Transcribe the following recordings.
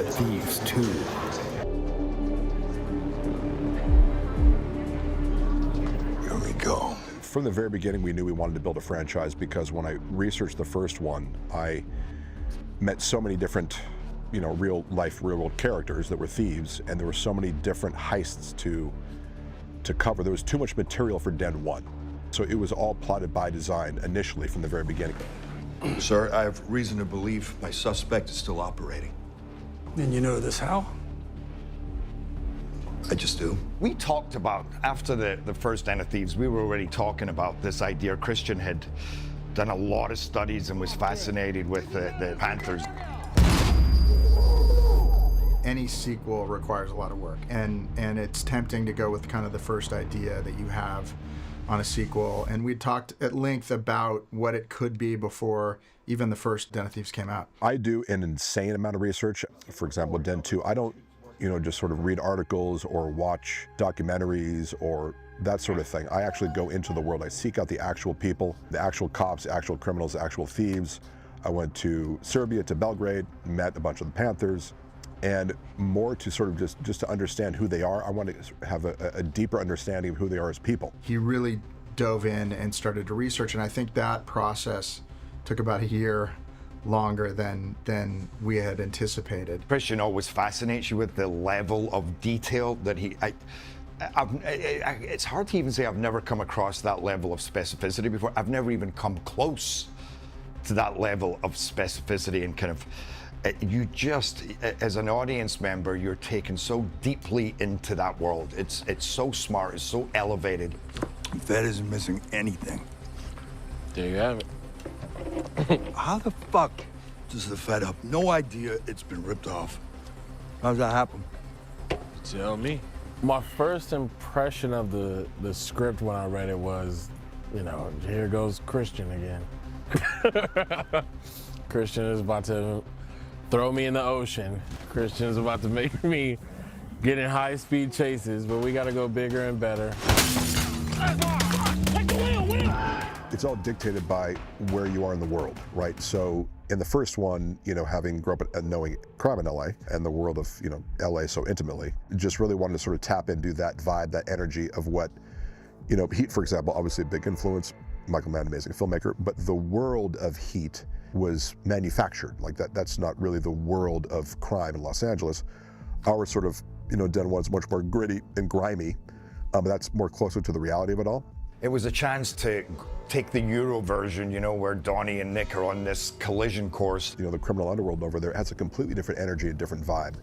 at Thieves 2. Here we go. From the very beginning, we knew we wanted to build a franchise because when I researched the first one, I met so many different, real life, real world characters that were thieves, and there were so many different heists to cover. There was too much material for Den 1. So it was all plotted by design initially from the very beginning. Sir, I have reason to believe my suspect is still operating. And you know this how? I just do. We talked about, after the first Den of Thieves, we were already talking about this idea. Christian had done a lot of studies and was fascinated with the Panthers. Any sequel requires a lot of work, and it's tempting to go with kind of the first idea that you have on a sequel. And we talked at length about what it could be before even the first Den of Thieves came out. I do an insane amount of research. For example, Den 2, I don't, just sort of read articles or watch documentaries or that sort of thing. I actually go into the world. I seek out the actual people, the actual cops, the actual criminals, the actual thieves. I went to Serbia, to Belgrade, met a bunch of the Panthers, and more to sort of just to understand who they are. I want to have a deeper understanding of who they are as people. He really dove in and started to research, and I think that process took about a year longer than we had anticipated. Christian always fascinates you with the level of detail that it's hard to even say I've never come across that level of specificity before. I've never even come close to that level of specificity, and kind of, you just, as an audience member, you're taken so deeply into that world. It's so smart, it's so elevated. Fed isn't missing anything. There you have it. How the fuck does the Fed have no idea it's been ripped off? How's that happen? Tell me. My first impression of the script when I read it was, here goes Christian again. Christian is about to throw me in the ocean. Christian is about to make me get in high-speed chases, but we gotta go bigger and better. It's all dictated by where you are in the world, right? So in the first one, having grown up and knowing crime in LA and the world of, LA so intimately, just really wanted to sort of tap into that vibe, that energy of what, Heat, for example, obviously a big influence, Michael Mann, amazing filmmaker, but the world of Heat was manufactured. Like that's not really the world of crime in Los Angeles. Our sort of, Den 1's much more gritty and grimy, but that's more closer to the reality of it all. It was a chance to take the Euro version, where Donnie and Nick are on this collision course. The criminal underworld over there has a completely different energy, a different vibe,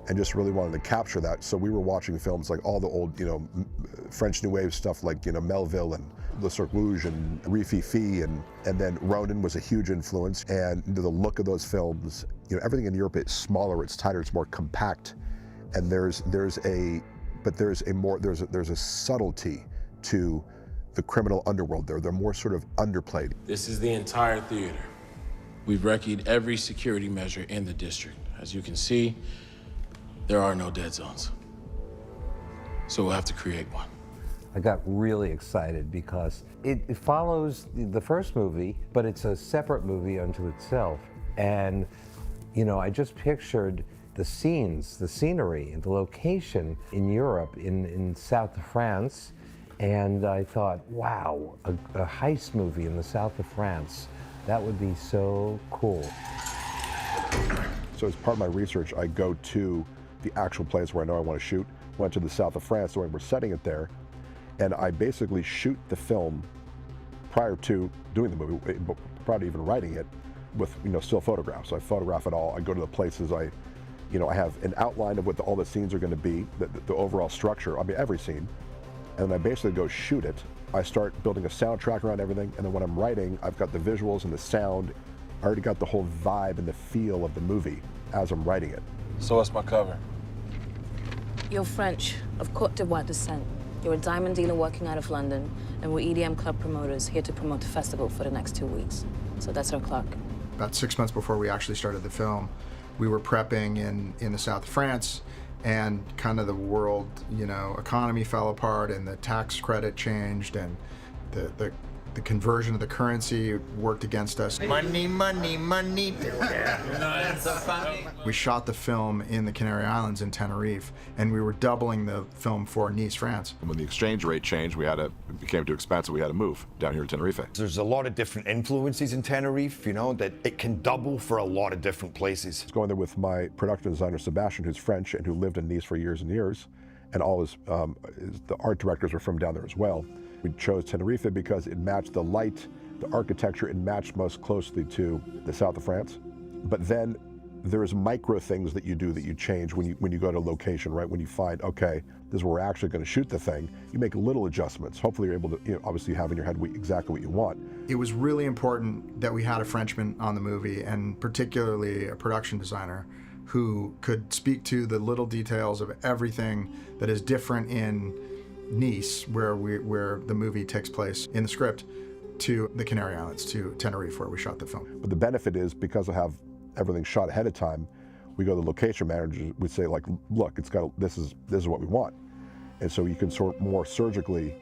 and just really wanted to capture that. So we were watching films like all the old, French New Wave stuff like, Melville and Le Cercle Rouge and Rififi, and then Ronin was a huge influence. And the look of those films, everything in Europe is smaller, it's tighter, it's more compact, and there's a subtlety to the criminal underworld there. They're more sort of underplayed. This is the entire theater. We've recce'd every security measure in the district. As you can see, there are no dead zones. So we'll have to create one. I got really excited because it follows the first movie, but it's a separate movie unto itself. And, I just pictured the scenes, the scenery, and the location in Europe, in south of France. And I thought, wow, a heist movie in the south of France, that would be so cool. So as part of my research, I go to the actual place where I know I want to shoot. Went to the south of France, where we're setting it there, and I basically shoot the film prior to doing the movie, prior to even writing it, with still photographs. So I photograph it all. I go to the places. I have an outline of what all the scenes are going to be, the overall structure. Every scene. And then I basically go shoot it. I start building a soundtrack around everything, and then when I'm writing, I've got the visuals and the sound. I already got the whole vibe and the feel of the movie as I'm writing it. So what's my cover? You're French, of Côte d'Ivoire descent. You're a diamond dealer working out of London, and we're EDM club promoters here to promote the festival for the next 2 weeks. So that's our clock. About 6 months before we actually started the film, we were prepping in the south of France, and kind of the world, economy fell apart, and the tax credit changed, and the The conversion of the currency worked against us. Money, money, money. Yeah. So funny. We shot the film in the Canary Islands in Tenerife, and we were doubling the film for Nice, France. When the exchange rate changed, it became too expensive. We had to move down here to Tenerife. There's a lot of different influences in Tenerife, you know, that it can double for a lot of different places. I was going there with my production designer, Sebastian, who's French and who lived in Nice for years and years. And all the art directors were from down there as well. We chose Tenerife because it matched the light, the architecture, it matched most closely to the south of France. But then there's micro things that you do that you change when you go to a location, right? When you find, okay, this is where we're actually going to shoot the thing, you make little adjustments. Hopefully you're able to, obviously have in your head exactly what you want. It was really important that we had a Frenchman on the movie, and particularly a production designer who could speak to the little details of everything that is different in Nice, where the movie takes place in the script, to the Canary Islands, to Tenerife, where we shot the film. But the benefit is, because I have everything shot ahead of time, we go to the location manager, we say, like, look, this is what we want. And so you can sort more surgically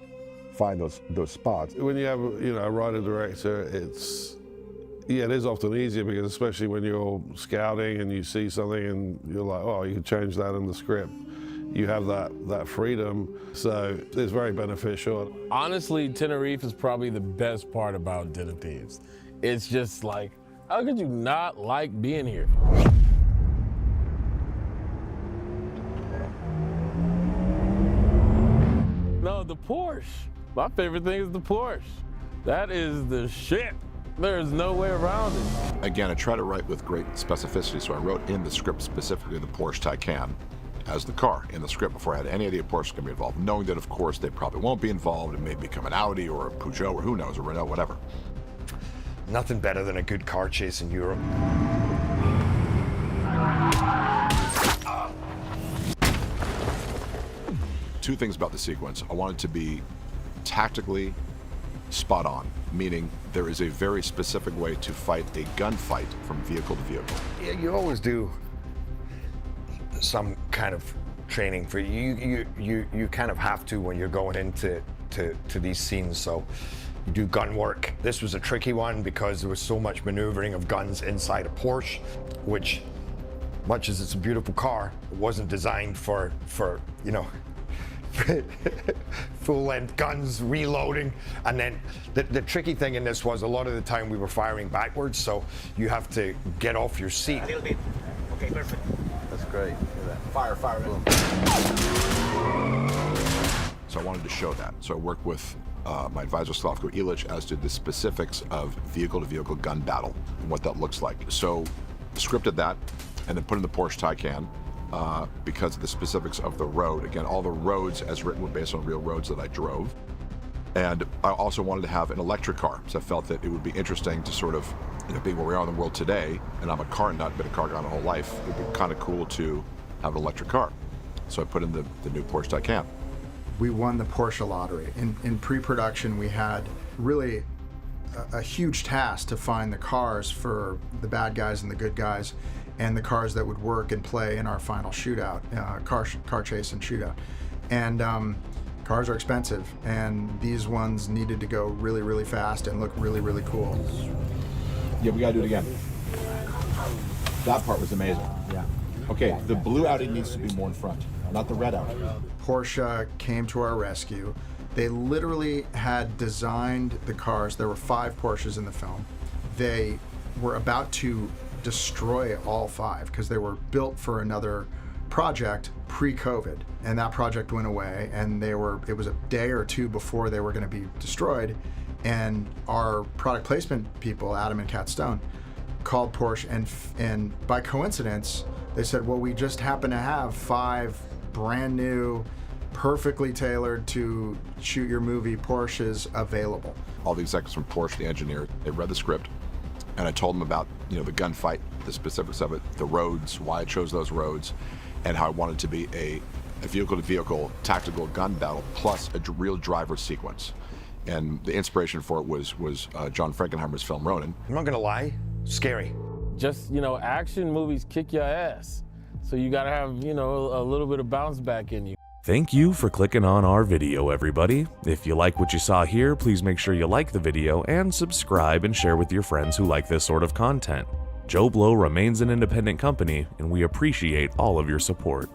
find those spots. When you have a writer director, it is often easier, because especially when you're scouting and you see something and you're like, oh, you can change that in the script. You have that freedom, so it's very beneficial. Honestly, Tenerife is probably the best part about Den of Thieves. It's just like, how could you not like being here? No, the Porsche. My favorite thing is the Porsche. That is the shit. There's no way around it. Again, I try to write with great specificity, so I wrote in the script specifically the Porsche Taycan as the car in the script before I had any idea Porsche was going to be involved, knowing that, of course, they probably won't be involved. It may become an Audi or a Peugeot or who knows, or Renault, whatever. Nothing better than a good car chase in Europe. Two things about the sequence. I want it to be tactically spot on, meaning there is a very specific way to fight a gunfight from vehicle to vehicle. Yeah, you always do some kind of training for you kind of have to when you're going into these scenes. So you do gun work. This was a tricky one because there was so much maneuvering of guns inside a Porsche, which, much as it's a beautiful car, it wasn't designed for full-length guns, reloading. And then the tricky thing in this was a lot of the time we were firing backwards, so you have to get off your seat. A little bit. Okay, perfect. That's great. Look at that. Fire, fire. Boom. So I wanted to show that. So I worked with my advisor Slavko Ilic as to the specifics of vehicle-to-vehicle gun battle and what that looks like. So scripted that and then put in the Porsche Taycan because of the specifics of the road. Again, all the roads as written were based on real roads that I drove. And I also wanted to have an electric car, so I felt that it would be interesting to sort of, being where we are in the world today, and I'm a car nut, been a car guy my whole life, it would be kind of cool to have an electric car. So I put in the new Porsche Taycan. We won the Porsche lottery. In pre-production, we had really a huge task to find the cars for the bad guys and the good guys, and the cars that would work and play in our final shootout, car chase and shootout. And cars are expensive, and these ones needed to go really, really fast and look really, really cool. Yeah, we gotta do it again. That part was amazing. Yeah. Okay, the blue Audi needs to be more in front, not the red Audi. Porsche came to our rescue. They literally had designed the cars. There were 5 Porsches in the film. They were about to destroy all 5 because they were built for another project pre-COVID, and that project went away, and it was a day or two before they were going to be destroyed, and our product placement people, Adam and Kat Stone, called Porsche, and by coincidence they said, well, we just happen to have 5 brand new, perfectly tailored to shoot your movie Porsches available. All the executives from Porsche, the engineer, they read the script, and I told them about the gunfight, the specifics of it, the roads, why I chose those roads, and how I wanted to be a vehicle-to-vehicle tactical gun battle plus a real driver sequence. And the inspiration for it was John Frankenheimer's film Ronin. I'm not gonna lie, scary. Just, action movies kick your ass. So you gotta have, a little bit of bounce back in you. Thank you for clicking on our video, everybody. If you like what you saw here, please make sure you like the video and subscribe and share with your friends who like this sort of content. Joblo remains an independent company, and we appreciate all of your support.